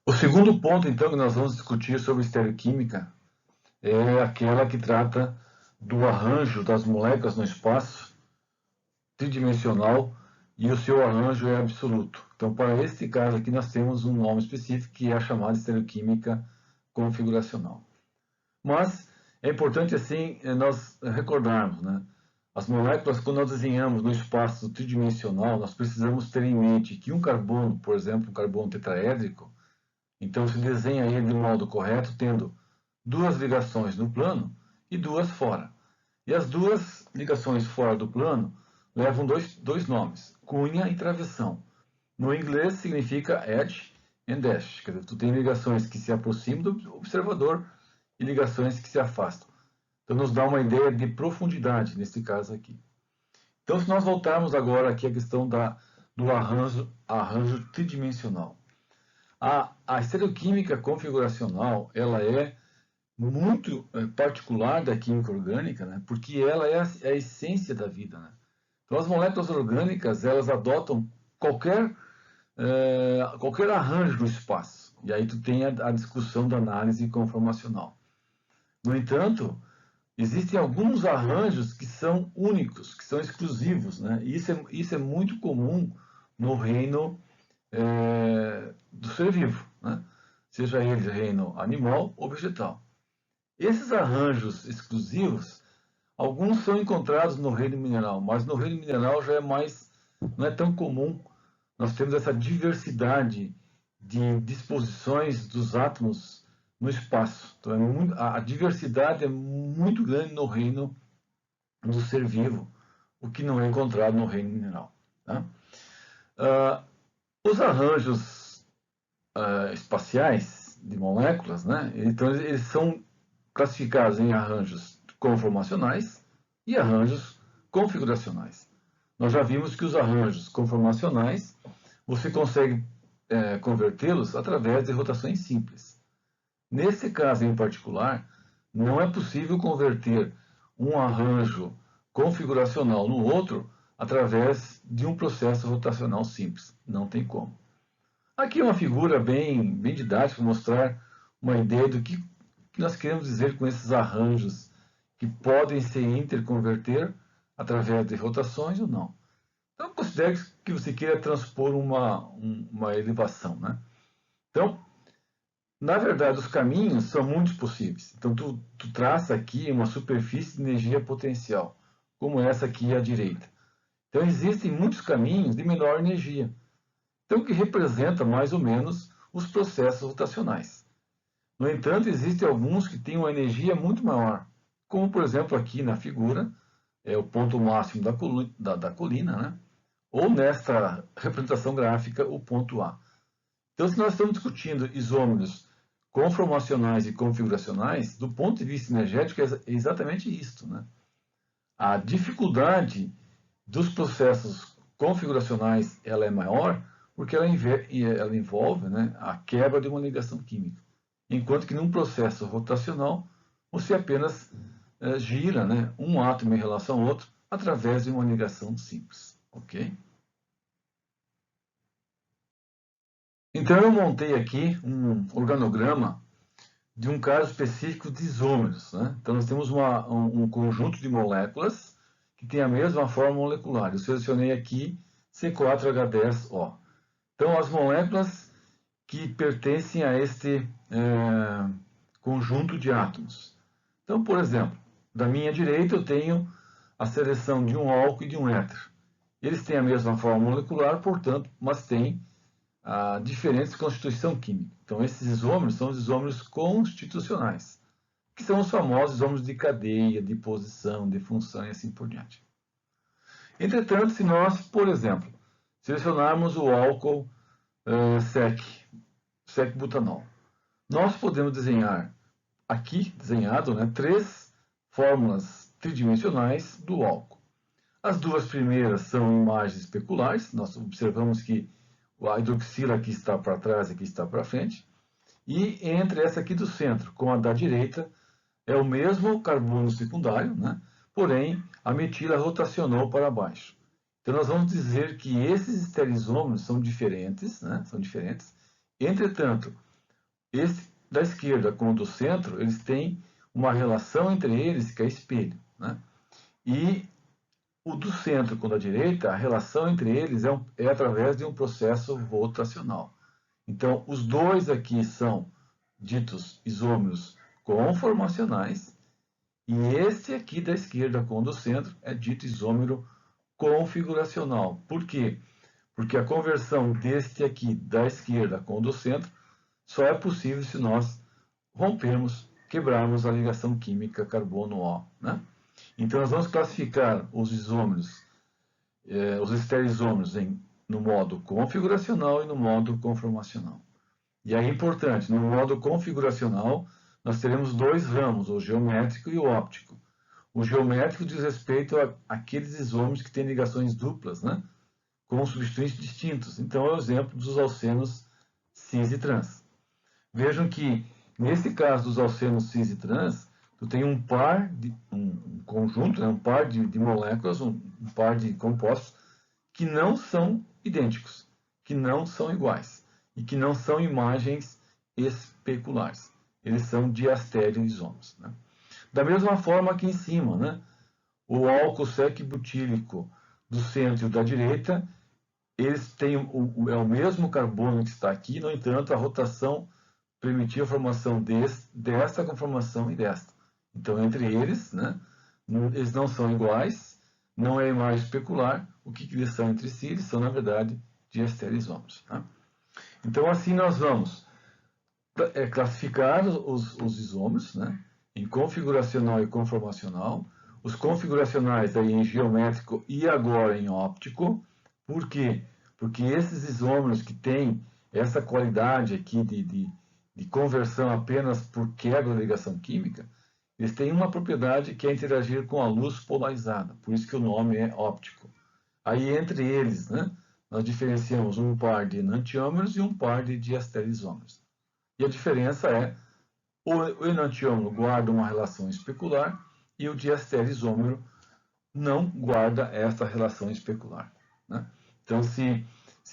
O segundo ponto, então, que nós vamos discutir sobre estereoquímica é aquela que trata do arranjo das moléculas no espaço tridimensional e o seu arranjo é absoluto. Então, para este caso aqui, nós temos um nome específico que é a chamada estereoquímica configuracional. Mas é importante, assim, nós recordarmos, né? As moléculas, quando nós desenhamos no espaço tridimensional, nós precisamos ter em mente que um carbono, por exemplo, um carbono tetraédrico, então se desenha ele de modo correto, tendo duas ligações no plano e duas fora. E as duas ligações fora do plano levam dois nomes, cunha e travessão. No inglês significa edge and dash, quer dizer, tu tem ligações que se aproximam do observador e ligações que se afastam. Então nos dá uma ideia de profundidade nesse caso aqui. Então se nós voltarmos agora aqui à questão do arranjo tridimensional. A estereoquímica configuracional, ela é muito particular da química orgânica, né? Porque ela é a essência da vida, né? Então as moléculas orgânicas, elas adotam qualquer arranjo no espaço. E aí tu tem a discussão da análise conformacional. No entanto, existem alguns arranjos que são únicos, que são exclusivos, né? E isso é muito comum no reino do ser vivo, né? Seja ele reino animal ou vegetal. Esses arranjos exclusivos, alguns são encontrados no reino mineral, mas no reino mineral já não é tão comum. Nós temos essa diversidade de disposições dos átomos no espaço. Então, a diversidade é muito grande no reino do ser vivo, o que não é encontrado no reino mineral. Tá? Os arranjos espaciais de moléculas, né? Então eles são classificados em arranjos conformacionais e arranjos configuracionais. Nós já vimos que os arranjos conformacionais você consegue convertê-los através de rotações simples. Nesse caso em particular, não é possível converter um arranjo configuracional no outro através de um processo rotacional simples. Não tem como. Aqui é uma figura bem didática para mostrar uma ideia do que nós queremos dizer com esses arranjos que podem se interconverter através de rotações ou não. Então, considere que você queira transpor uma elevação, né? Então, na verdade, os caminhos são muitos possíveis. Então, tu traça aqui uma superfície de energia potencial, como essa aqui à direita. Então, existem muitos caminhos de menor energia. Então, que representa mais ou menos os processos rotacionais. No entanto, existem alguns que têm uma energia muito maior, como, por exemplo, aqui na figura, é o ponto máximo da colina, né? Ou nesta representação gráfica, o ponto A. Então, se nós estamos discutindo isômeros conformacionais e configuracionais, do ponto de vista energético, é exatamente isto, né? A dificuldade dos processos configuracionais ela é maior porque ela envolve, né, a quebra de uma ligação química. Enquanto que num processo rotacional, você apenas gira, né, um átomo em relação ao outro através de uma ligação simples. Ok? Então eu montei aqui um organograma de um caso específico de isômeros. Né? Então nós temos um conjunto de moléculas que tem a mesma forma molecular. Eu selecionei aqui C4H10O. Então as moléculas que pertencem a este conjunto de átomos. Então, por exemplo, da minha direita eu tenho a seleção de um álcool e de um éter. Eles têm a mesma forma molecular, portanto, mas têm diferentes constituição química. Então, esses isômeros são os isômeros constitucionais, que são os famosos isômeros de cadeia, de posição, de função e assim por diante. Entretanto, se nós, por exemplo, selecionarmos o álcool sec-butanol, nós podemos desenhar aqui, desenhado, né, 3 fórmulas tridimensionais do álcool. As duas primeiras são imagens especulares, nós observamos que a hidroxila aqui está para trás e aqui está para frente, e entre essa aqui do centro com a da direita é o mesmo carbono secundário, né? Porém a metila rotacionou para baixo. Então nós vamos dizer que esses estereoisômeros são diferentes, né? São diferentes. Entretanto, esse da esquerda com o do centro, eles têm uma relação entre eles que é espelho, né? E o do centro com o da direita, a relação entre eles é através de um processo rotacional. Então, os dois aqui são ditos isômeros conformacionais, e esse aqui da esquerda com o do centro é dito isômero configuracional. Por quê? Porque a conversão deste aqui da esquerda com o do centro só é possível se nós rompermos, quebrarmos a ligação química carbono-O, né? Então, nós vamos classificar os isômeros, os estereoisômeros no modo configuracional e no modo conformacional. E aí é importante, no modo configuracional, nós teremos dois ramos, o geométrico e o óptico. O geométrico diz respeito àqueles isômeros que têm ligações duplas, né? Com substituintes distintos. Então, é o exemplo dos alcenos cis e trans. Vejam que, nesse caso dos alcenos cis e trans, tu tem um conjunto, né, um par de moléculas, um par de compostos que não são idênticos, que não são iguais e que não são imagens especulares. Eles são diastereoisômeros, né? Da mesma forma aqui em cima, né, o álcool sec-butírico do centro e da direita, eles têm é o mesmo carbono que está aqui, no entanto, a rotação permitiu a formação desta conformação e desta. Então, entre eles, né, eles não são iguais, não é imagem especular. O que eles são entre si? Eles são, na verdade, diastereoisômeros. Tá? Então, assim nós vamos classificar os isômeros, né, em configuracional e conformacional. Os configuracionais aí em geométrico e agora em óptico. Por quê? Porque esses isômeros que têm essa qualidade aqui de conversão apenas por quebra da ligação química, eles têm uma propriedade que é interagir com a luz polarizada, por isso que o nome é óptico. Aí entre eles, né, nós diferenciamos um par de enantiômeros e um par de diastereoisômeros. E a diferença é o enantiômero guarda uma relação especular e o diastereoisômero não guarda esta relação especular, né? Então, se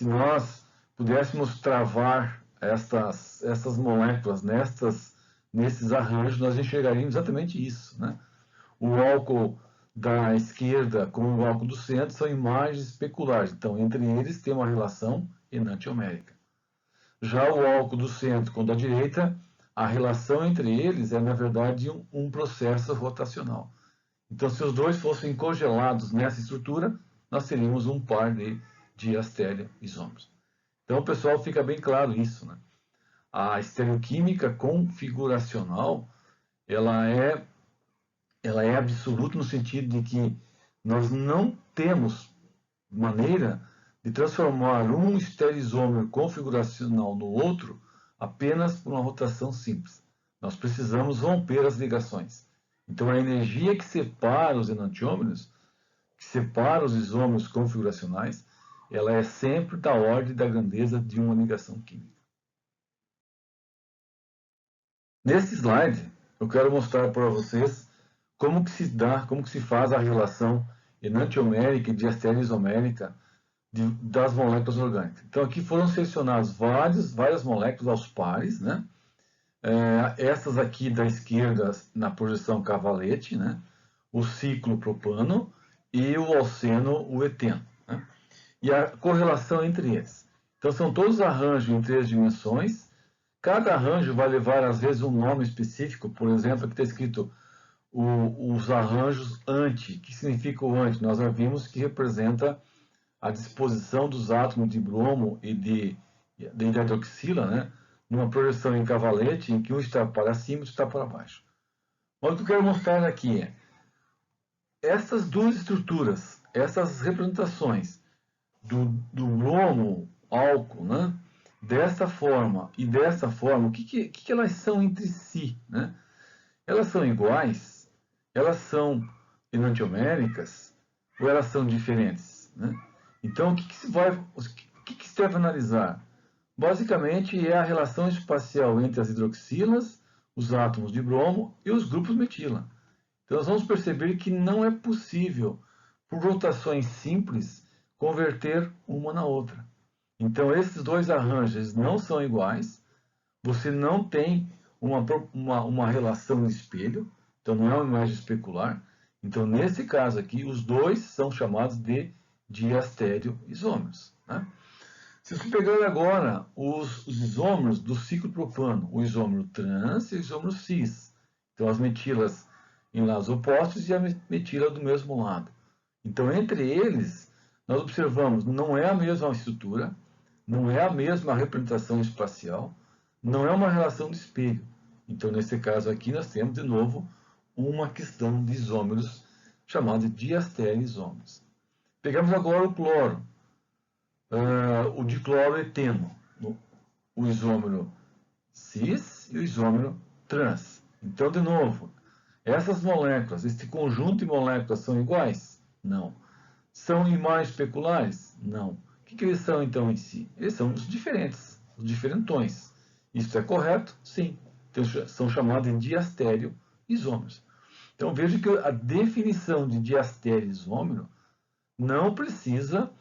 nós pudéssemos travar estas moléculas nesses arranjos, nós enxergaríamos exatamente isso, né? O álcool da esquerda com o álcool do centro são imagens especulares, então entre eles tem uma relação enantiomérica. Já o álcool do centro com o da direita, a relação entre eles é, na verdade, um processo rotacional. Então, se os dois fossem congelados nessa estrutura, nós teríamos um par de diastereoisômeros. Então, pessoal, fica bem claro isso, né? A estereoquímica configuracional, ela é absoluta no sentido de que nós não temos maneira de transformar um estereoisômero configuracional no outro apenas por uma rotação simples. Nós precisamos romper as ligações. Então, a energia que separa os enantiômeros, que separa os isômeros configuracionais, ela é sempre da ordem da grandeza de uma ligação química. Nesse slide, eu quero mostrar para vocês como que se faz a relação enantiomérica e diastereoisomérica das moléculas orgânicas. Então, aqui foram selecionadas várias moléculas aos pares, né? Essas aqui da esquerda na projeção cavalete, né? O ciclopropano e o alceno, o eteno, né? E a correlação entre eles. Então, são todos arranjos em 3 dimensões. Cada arranjo vai levar, às vezes, um nome específico. Por exemplo, aqui está escrito os arranjos anti. O que significa o anti? Nós já vimos que representa a disposição dos átomos de bromo e de hidroxila, né, numa projeção em cavalete, em que um está para cima e outro está para baixo. Mas o que eu quero mostrar aqui é essas duas estruturas, essas representações do bromo, álcool, né, dessa forma e dessa forma, o que elas são entre si, né? Elas são iguais? Elas são enantioméricas? Ou elas são diferentes, né? Então, o que se deve analisar? Basicamente, é a relação espacial entre as hidroxilas, os átomos de bromo e os grupos metila. Então, nós vamos perceber que não é possível, por rotações simples, converter uma na outra. Então, esses dois arranjos não são iguais. você não tem uma relação de espelho, então não é uma imagem especular. Então, nesse caso aqui, os dois são chamados de diastério isômeros. Né? Se você pegar agora os isômeros do ciclo propano, o isômero trans e o isômero cis, então as metilas em lados opostos e a metila do mesmo lado. Então, entre eles, nós observamos, não é a mesma estrutura, não é a mesma representação espacial, não é uma relação de espelho. Então, nesse caso aqui, nós temos, de novo, uma questão de isômeros, chamada de diastério isômeros. Pegamos agora o cloro, o dicloroeteno, o isômero cis e o isômero trans. Então, de novo, essas moléculas, este conjunto de moléculas são iguais? Não. São imagens especulares? Não. O que eles são, então, em si? Eles são os diferentes, os diferentões. Isso é correto? Sim. Então, são chamados de diastério isômeros. Então, veja que a definição de diastério isômero não precisa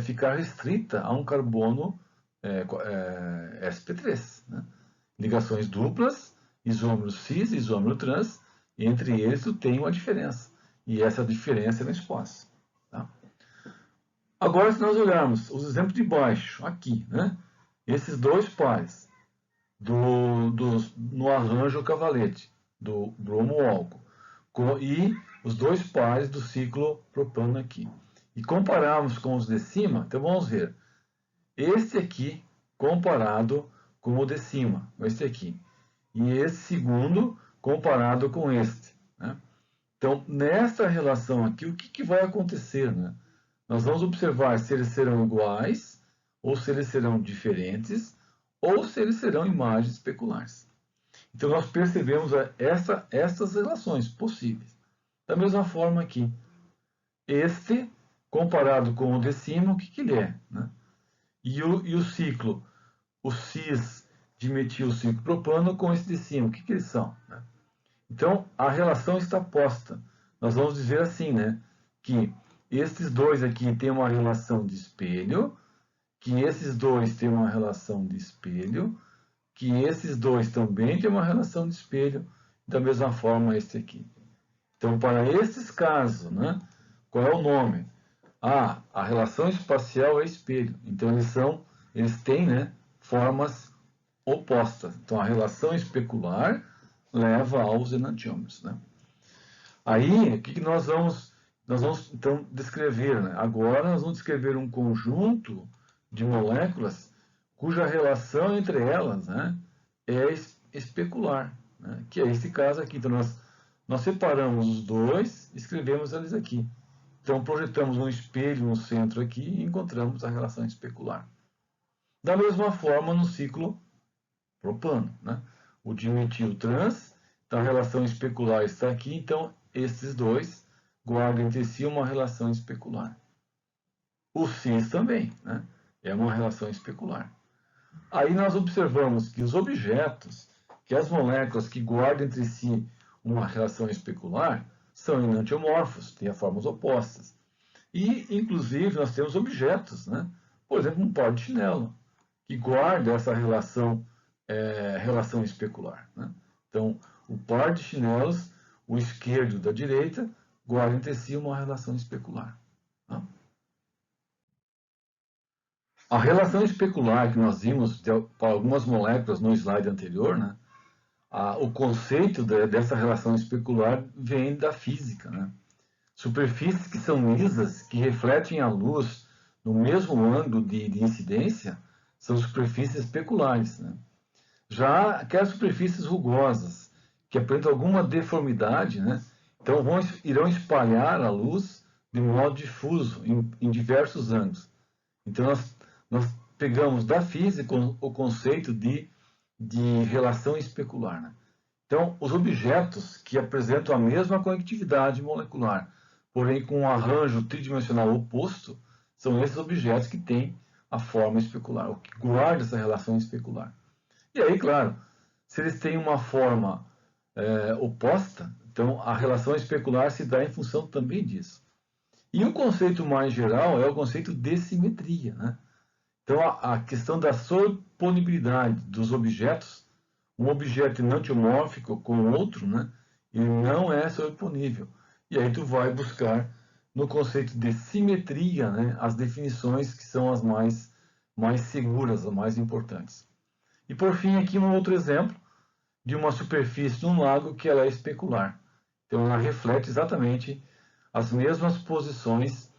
ficar restrita a um carbono sp3. Né? Ligações duplas, isômero cis e isômero trans, entre eles tem uma diferença. E essa diferença é no espaço. Tá? Agora, se nós olharmos os exemplos de baixo, aqui, né? Esses dois pares no arranjo cavalete, do bromo-álcool, e os dois pares do ciclo propano aqui. E compararmos com os de cima, então vamos ver. Este aqui comparado com o de cima, este aqui. E esse segundo comparado com este. Né? Então, nessa relação aqui, o que vai acontecer? Né? Nós vamos observar se eles serão iguais, ou se eles serão diferentes, ou se eles serão imagens especulares. Então, nós percebemos essas relações possíveis. Da mesma forma aqui, este comparado com o de cima, o que ele é? Né? E o ciclo, o cis de metilciclopropano com esse de cima, o que eles são? Né? Então, a relação está posta. Nós vamos dizer assim, né? Que esses dois aqui têm uma relação de espelho, que esses dois têm uma relação de espelho, que esses dois também têm uma relação de espelho, da mesma forma este aqui. Então, para esses casos, né? Qual é o nome? A relação espacial é espelho. Então, eles têm, né, formas opostas. Então, a relação especular leva aos enantiômeros. Né? Aí, o que nós vamos então descrever? Né? Agora, nós vamos descrever um conjunto de moléculas cuja relação entre elas, né, é especular, né? Que é esse caso aqui. Então, nós separamos os dois e escrevemos eles aqui. Então, projetamos um espelho no centro aqui e encontramos a relação especular. Da mesma forma, no ciclo propano. Né? O dimetil trans, então a relação especular está aqui, então esses dois guardam entre si uma relação especular. O cis também, né? É uma relação especular. Aí nós observamos que os objetos, que as moléculas que guardam entre si uma relação especular, são enantiomorfos, têm formas opostas. E, inclusive, nós temos objetos, né? Por exemplo, um par de chinelo, que guarda essa relação especular. Né? Então, o par de chinelos, o esquerdo da direita, guarda entre si uma relação especular. Né? A relação especular que nós vimos para algumas moléculas no slide anterior, né? O conceito dessa relação especular vem da física. Né? Superfícies que são lisas, que refletem a luz no mesmo ângulo de incidência, são superfícies especulares. Né? Já aquelas superfícies rugosas, que apresentam alguma deformidade, né? Então irão espalhar a luz de modo difuso em diversos ângulos. Então nós pegamos da física o conceito de relação especular. Né? Então, os objetos que apresentam a mesma conectividade molecular, porém com um arranjo tridimensional oposto, são esses objetos que têm a forma especular, o que guarda essa relação especular. E aí, claro, se eles têm uma forma oposta, então a relação especular se dá em função também disso. E o conceito mais geral é o conceito de simetria. Né? Então, a questão da sobreponibilidade dos objetos, um objeto enantiomórfico com outro, né, ele não é sobreponível. E aí tu vai buscar no conceito de simetria, né, as definições que são as mais seguras, as mais importantes. E por fim, aqui um outro exemplo de uma superfície de um lago que ela é especular. Então, ela reflete exatamente as mesmas posições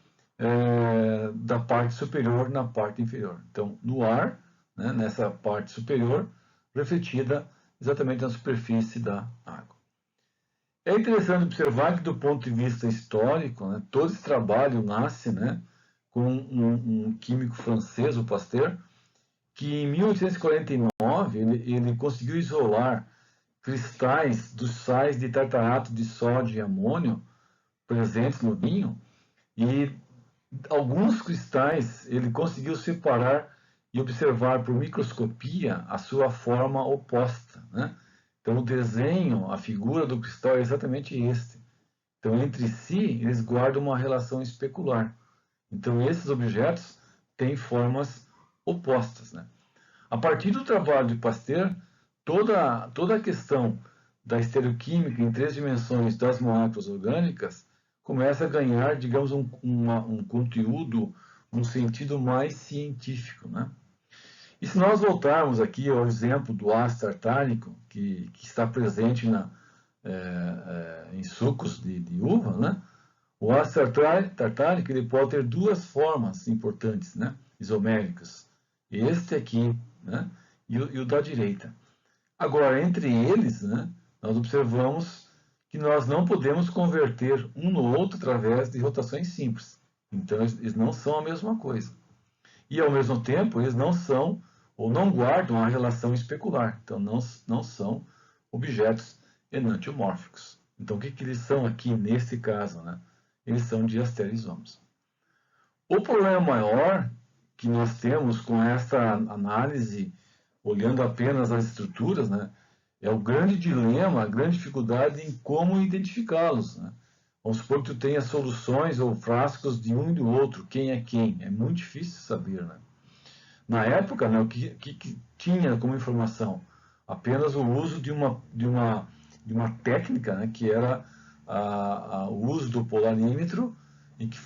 da parte superior na parte inferior. Então, no ar, né, nessa parte superior, refletida exatamente na superfície da água. É interessante observar que, do ponto de vista histórico, né, todo esse trabalho nasce, né, com um químico francês, o Pasteur, que em 1849 ele conseguiu isolar cristais dos sais de tartarato de sódio e amônio presentes no vinho, e alguns cristais ele conseguiu separar e observar por microscopia a sua forma oposta, né? Então o desenho, a figura do cristal é exatamente este. Então entre si eles guardam uma relação especular. Então esses objetos têm formas opostas, né? A partir do trabalho de Pasteur, toda a questão da estereoquímica em 3 dimensões das moléculas orgânicas começa a ganhar, digamos, um conteúdo, um sentido mais científico, né? E se nós voltarmos aqui ao exemplo do ácido tartárico, que está presente em sucos de uva, né? O ácido tartárico ele pode ter 2 formas importantes, né? Isoméricas. Este aqui, né? E o da direita. Agora, entre eles, né, nós observamos que nós não podemos converter um no outro através de rotações simples. Então, eles não são a mesma coisa. E, ao mesmo tempo, eles não são ou não guardam a relação especular. Então, não são objetos enantiomórficos. Então, o que eles são aqui nesse caso? Né? Eles são diastereisomos. O problema maior que nós temos com essa análise, olhando apenas as estruturas, né, é o grande dilema, a grande dificuldade em como identificá-los. Né? Vamos supor que tu tenha soluções ou frascos de um e do outro, quem é quem. É muito difícil saber. Né? Na época, né, o que tinha como informação? Apenas o uso de uma técnica, né, que era o uso do polarímetro, e que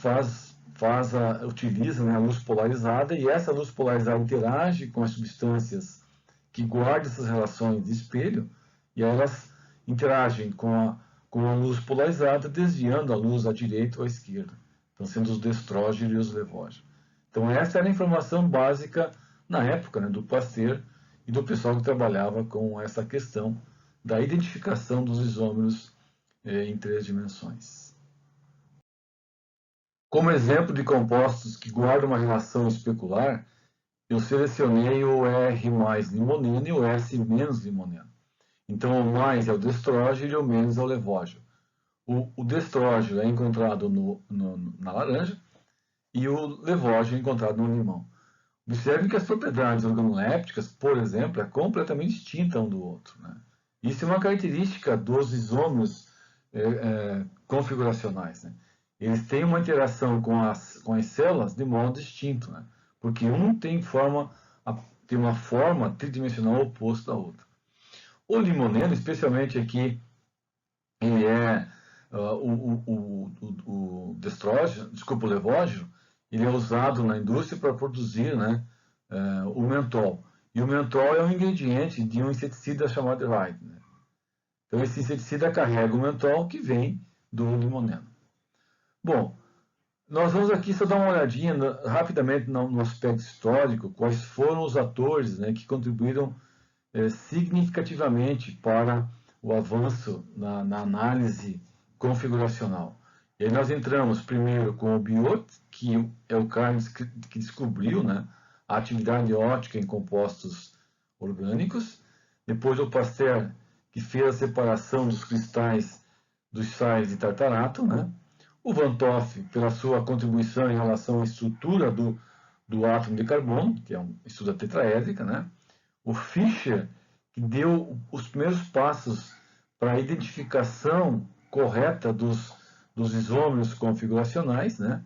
utiliza, né, a luz polarizada, e essa luz polarizada interage com as substâncias que guardam essas relações de espelho, e elas interagem com a luz polarizada, desviando a luz à direita ou à esquerda, então sendo os destrógenos e os levógenos. Então essa era a informação básica na época, né, do Pasteur e do pessoal que trabalhava com essa questão da identificação dos isômeros em 3 dimensões. Como exemplo de compostos que guardam uma relação especular, eu selecionei o R mais limoneno e o S menos limoneno. Então, o mais é o destrógeno e o menos é o levógeno. O destrógeno é encontrado na laranja e o levógeno é encontrado no limão. Observe que as propriedades organolépticas, por exemplo, é completamente distinta um do outro. Né? Isso é uma característica dos isômeros configuracionais. Né? Eles têm uma interação com as células de modo distinto, né? Porque um tem uma forma tridimensional oposta à outra. O limoneno, especialmente aqui, ele é o destrógeno, desculpa, o levógeno, ele é usado na indústria para produzir, né, o mentol. E o mentol é um ingrediente de um inseticida chamado Ride. Né? Então, esse inseticida carrega o mentol que vem do limoneno. Bom, nós vamos aqui só dar uma olhadinha rapidamente no aspecto histórico, quais foram os atores, né, que contribuíram significativamente para o avanço na análise configuracional. E aí nós entramos primeiro com o Biot, que é o cara que descobriu, né, a atividade óptica em compostos orgânicos. Depois o Pasteur, que fez a separação dos cristais dos sais de tartarato, né? O Van Toff, pela sua contribuição em relação à estrutura do átomo de carbono, que é um estudo da tetraédrica, né? O Fischer, que deu os primeiros passos para a identificação correta dos isômeros configuracionais, né?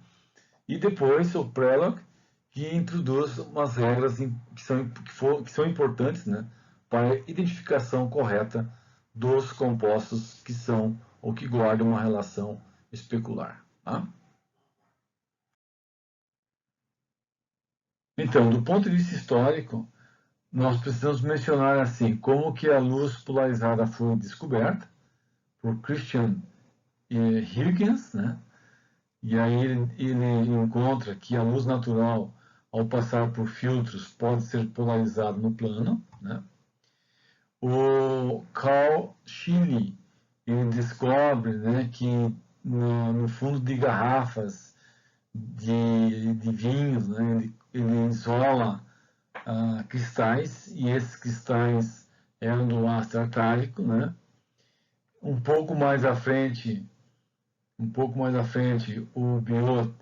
E depois o Prelog, que introduz umas regras que são importantes, né, para a identificação correta dos compostos que são ou que guardam uma relação especular. Tá? Então, do ponto de vista histórico, nós precisamos mencionar assim como que a luz polarizada foi descoberta por Christian Huygens, né? E aí ele encontra que a luz natural, ao passar por filtros, pode ser polarizada no plano, né? O Carl Scheele, ele descobre, né, que no fundo de garrafas de vinhos, né, ele isola cristais, e esses cristais eram do ácido tartárico, né? Um pouco mais à frente, o Biot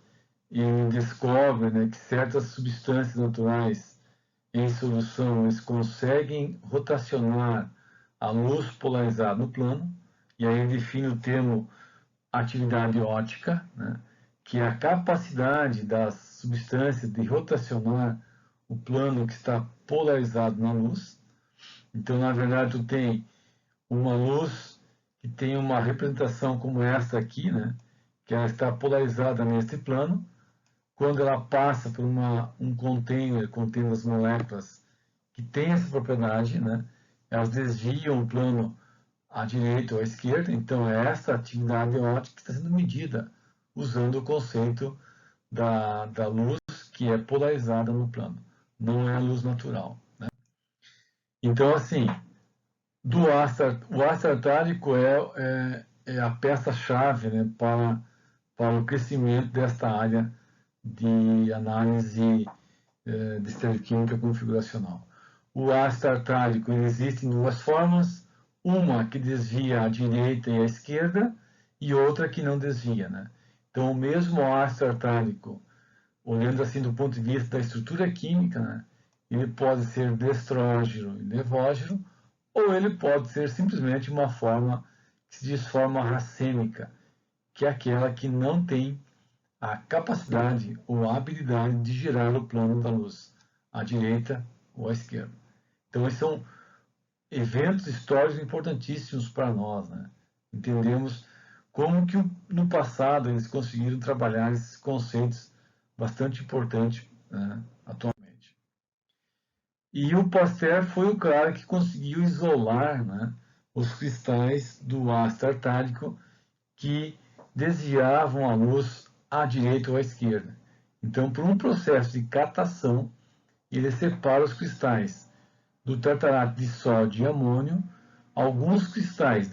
descobre, né, que certas substâncias naturais em solução eles conseguem rotacionar a luz polarizada no plano, e aí ele define o termo atividade ótica, né, que é a capacidade das substâncias de rotacionar o plano que está polarizado na luz. Então, na verdade, tu tem uma luz que tem uma representação como essa aqui, né, que ela está polarizada neste plano. Quando ela passa por um container contendo as moléculas que tem essa propriedade, né, elas desviam o plano à direita ou à esquerda. Então, é essa atividade óptica que está sendo medida usando o conceito da luz que é polarizada no plano, não é a luz natural. Né? Então, assim, o ácido artárico é a peça-chave, né, para o crescimento desta área de análise de estereoquímica configuracional. O ácido tartárico existe em duas formas, uma que desvia à direita e à esquerda e outra que não desvia. Né? Então, o mesmo ácido tartárico, olhando assim do ponto de vista da estrutura química, né, ele pode ser destrógeno e levógeno, ou ele pode ser simplesmente uma forma que se diz forma racêmica, que é aquela que não tem a capacidade ou a habilidade de girar o plano da luz, à direita ou à esquerda. Então, esses são eventos históricos importantíssimos para nós. Né? Entendemos como que no passado eles conseguiram trabalhar esses conceitos bastante importantes, né, atualmente. E o Pasteur foi o cara que conseguiu isolar, né, os cristais do ácido tartárico que desviavam a luz à direita ou à esquerda. Então, por um processo de catação, ele separa os cristais do tartarato de sódio e amônio. Alguns cristais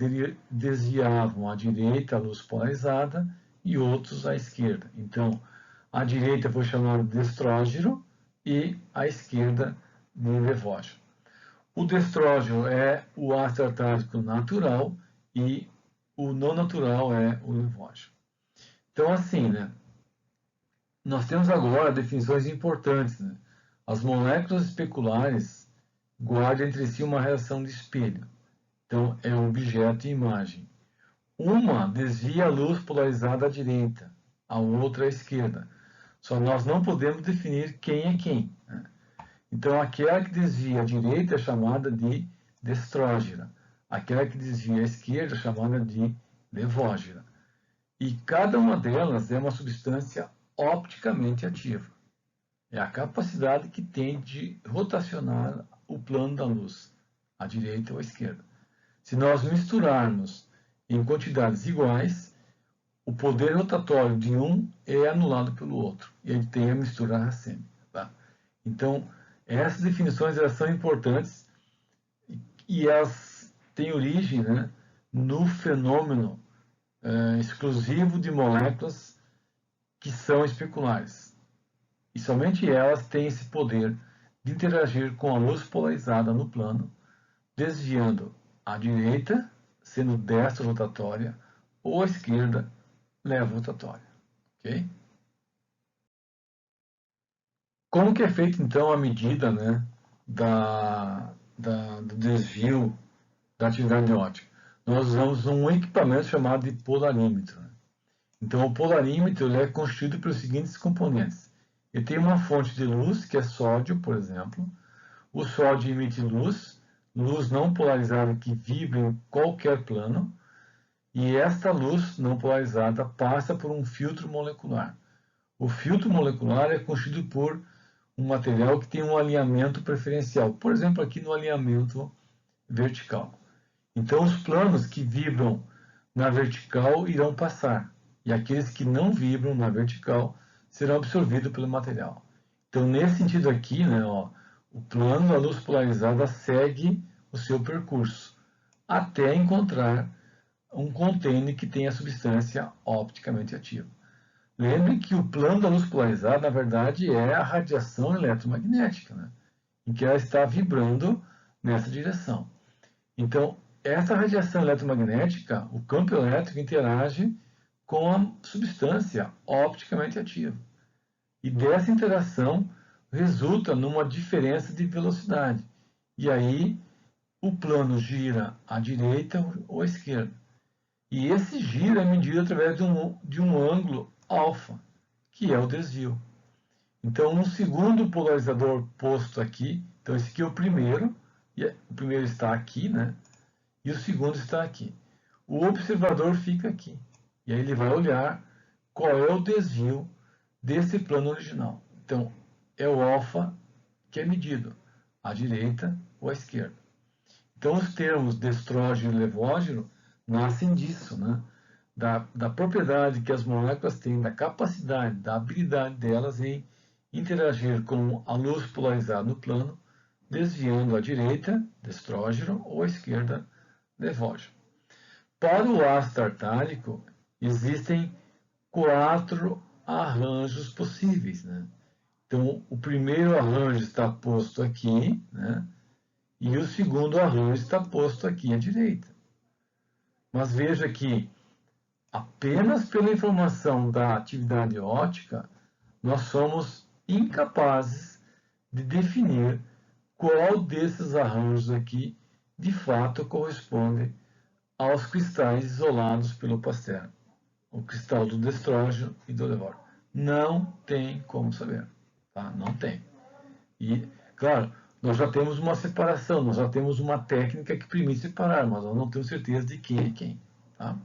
desviavam à direita a luz polarizada e outros à esquerda. Então, a direita foi chamada de estrógeno e a esquerda de levógeno. O destrógeno é o ácido tartárico natural e o não natural é o levógeno. Então, assim, né, nós temos agora definições importantes. Né? As moléculas especulares guardam entre si uma relação de espelho. Então, é objeto e imagem. Uma desvia a luz polarizada à direita, a outra à esquerda. Só nós não podemos definir quem é quem. Né? Então, aquela que desvia à direita é chamada de destrógena. Aquela que desvia à esquerda é chamada de levógena. E cada uma delas é uma substância opticamente ativa. É a capacidade que tem de rotacionar o plano da luz, à direita ou à esquerda. Se nós misturarmos em quantidades iguais, o poder rotatório de um é anulado pelo outro. E ele tem a mistura racêmica. Tá? Então, essas definições elas são importantes e elas têm origem, né, no fenômeno exclusivo de moléculas que são especulares. E somente elas têm esse poder de interagir com a luz polarizada no plano, desviando à direita, sendo destra rotatória, ou à esquerda, leva rotatória. Ok? Como que é feita então a medida, né, do desvio da atividade óptica? Nós usamos um equipamento chamado de polarímetro. Então, o polarímetro ele é constituído pelos seguintes componentes. Ele tem uma fonte de luz, que é sódio, por exemplo. O sódio emite luz, luz não polarizada que vibra em qualquer plano, e esta luz não polarizada passa por um filtro molecular. O filtro molecular é constituído por um material que tem um alinhamento preferencial, por exemplo, aqui no alinhamento vertical. Então, os planos que vibram na vertical irão passar, e aqueles que não vibram na vertical serão absorvidos pelo material. Então, nesse sentido aqui, né, ó, o plano da luz polarizada segue o seu percurso, até encontrar um container que tenha substância opticamente ativa. Lembre que o plano da luz polarizada, na verdade, é a radiação eletromagnética, né, em que ela está vibrando nessa direção. Então, essa radiação eletromagnética, o campo elétrico interage com a substância opticamente ativa. E dessa interação resulta numa diferença de velocidade. E aí o plano gira à direita ou à esquerda. E esse giro é medido através de um ângulo alfa, que é o desvio. Então, um segundo polarizador posto aqui, então esse aqui é o primeiro está aqui, né? E o segundo está aqui. O observador fica aqui. E aí ele vai olhar qual é o desvio desse plano original. Então, é o alfa que é medido, à direita ou à esquerda. Então, os termos destrógeno e levógeno nascem disso, né? Da propriedade que as moléculas têm, da capacidade, da habilidade delas em interagir com a luz polarizada no plano, desviando à direita, destrógeno, ou à esquerda, levógeno. Para o ácido tartárico, existem 4 arranjos possíveis, né? Então, o primeiro arranjo está posto aqui, né? E o segundo arranjo está posto aqui à direita. Mas veja que apenas pela informação da atividade óptica, nós somos incapazes de definir qual desses arranjos aqui de fato corresponde aos cristais isolados pelo Pasteur, o cristal do destrógeno e do levógeno. Não tem como saber, tá? Não tem. E, claro, nós já temos uma separação, nós já temos uma técnica que permite separar, mas nós não temos certeza de quem é quem, tá?